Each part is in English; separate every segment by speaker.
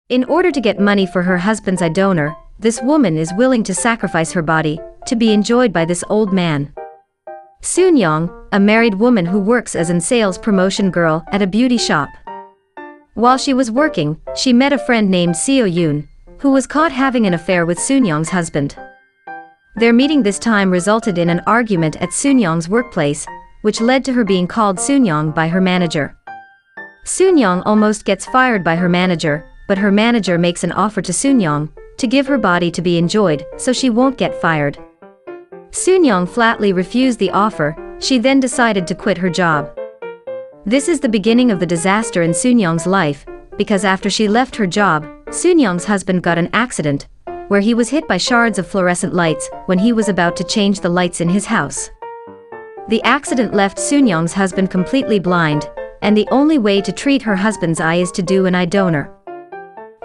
Speaker 1: In order to get money for her husband's eye donor, this woman is willing to sacrifice her body to be enjoyed by this old man. Soon-young, a married woman who works as an sales promotion girl at a beauty shop. While she was working, she met a friend named Seo-yoon, who was caught having an affair with Soon-young's husband. Their meeting this time resulted in an argument at Soon-young's workplace, which led to her being called Soon-young by her manager. Soon-young almost gets fired by her manager, but her manager makes an offer to Soon-young to give her body to be enjoyed so she won't get fired. Soon-young flatly refused the offer. She then decided to quit her job. This is the beginning of the disaster in Soon-young's life, because after she left her job, Soon-young's husband got an accident, where he was hit by shards of fluorescent lights when he was about to change the lights in his house. The accident left Soon-young's husband completely blind, and the only way to treat her husband's eye is to do an eye donor.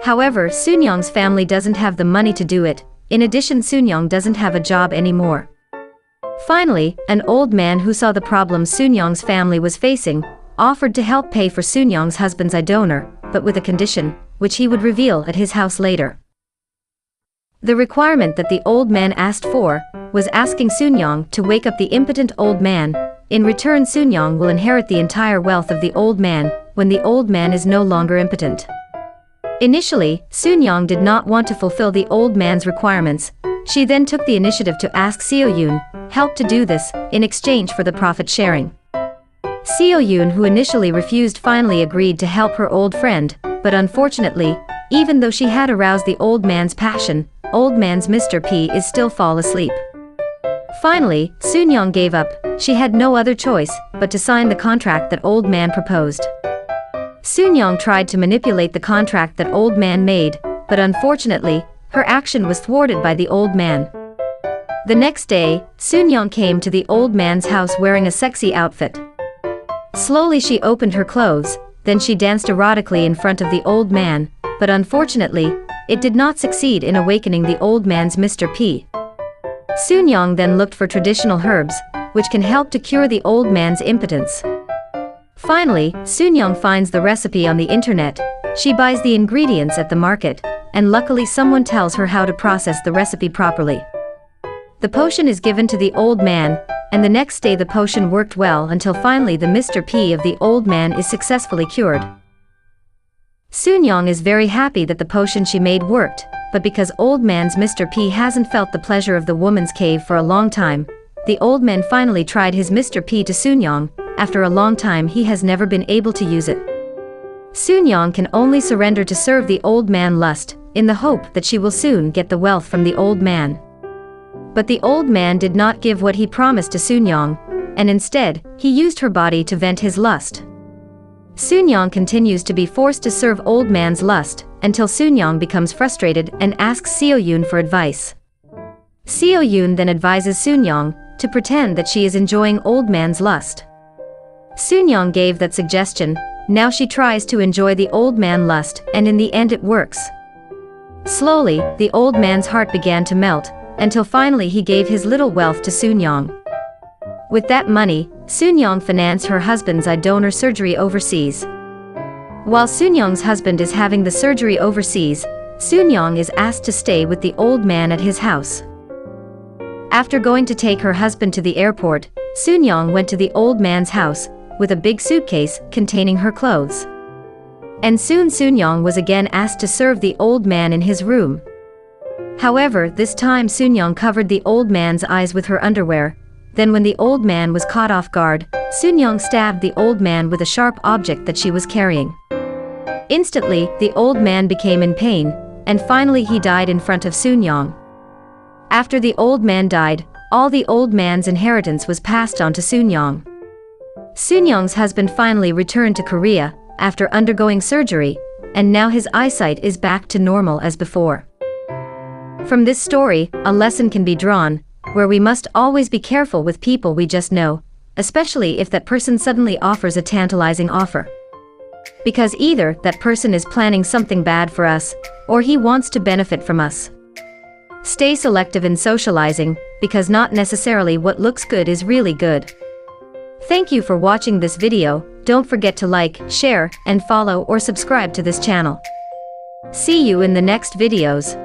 Speaker 1: However, Soon-young's family doesn't have the money to do it. In addition, Soon-young doesn't have a job anymore. Finally, an old man who saw the problem Soon-young's family was facing offered to help pay for Soon-young's husband's eye donor, but with a condition, which he would reveal at his house later. The requirement that the old man asked for was asking Soon-young to wake up the impotent old man. In return, Soon-young will inherit the entire wealth of the old man when the old man is no longer impotent. Initially, Soon-young did not want to fulfill the old man's requirements. She then took the initiative to ask Seo-yoon help to do this in exchange for the profit sharing. Seo-yoon, who initially refused, finally agreed to help her old friend, but unfortunately, even though she had aroused the old man's passion, old man's Mr. P is still fall asleep. Finally, Soon-young gave up. She had no other choice but to sign the contract that old man proposed. Soon-young tried to manipulate the contract that old man made, but unfortunately, her action was thwarted by the old man. The next day, Soon-young came to the old man's house wearing a sexy outfit. Slowly she opened her clothes, then she danced erotically in front of the old man, but unfortunately, it did not succeed in awakening the old man's Mr. P. Soon-young then looked for traditional herbs, which can help to cure the old man's impotence. Finally, Soon-young finds the recipe on the internet. She buys the ingredients at the market, and luckily someone tells her how to process the recipe properly. The potion is given to the old man, and the next day the potion worked well until finally the Mr. P of the old man is successfully cured. Soon-young is very happy that the potion she made worked, but because old man's Mr. P hasn't felt the pleasure of the woman's cave for a long time, the old man finally tried his Mr. P to Soon-young. After a long time he has never been able to use it. Soon-young can only surrender to serve the old man lust, in the hope that she will soon get the wealth from the old man. But the old man did not give what he promised to Soon-young, and instead, he used her body to vent his lust. Soon-young continues to be forced to serve old man's lust, until Soon-young becomes frustrated and asks Seo-yoon for advice. Seo-yoon then advises Soon-young to pretend that she is enjoying old man's lust. Soon-young gave that suggestion. Now she tries to enjoy the old man lust, and in the end it works. Slowly, the old man's heart began to melt, until finally he gave his little wealth to Soon-young. With that money, Soon-young financed her husband's eye donor surgery overseas. While Soon-young's husband is having the surgery overseas, Soon-young is asked to stay with the old man at his house. After going to take her husband to the airport, Soon-young went to the old man's house with a big suitcase containing her clothes. And soon Soon-young was again asked to serve the old man in his room. However, this time Soon-young covered the old man's eyes with her underwear. Then when the old man was caught off guard, Soon-young stabbed the old man with a sharp object that she was carrying. Instantly, the old man became in pain, and finally he died in front of Soon-young. After the old man died, all the old man's inheritance was passed on to Soon-young. Soon-young's husband finally returned to Korea after undergoing surgery, and now his eyesight is back to normal as before. From this story, a lesson can be drawn, where we must always be careful with people we just know, especially if that person suddenly offers a tantalizing offer. Because either that person is planning something bad for us, or he wants to benefit from us. Stay selective in socializing, because not necessarily what looks good is really good. Thank you for watching this video. Don't forget to like, share, and follow or subscribe to this channel. See you in the next videos.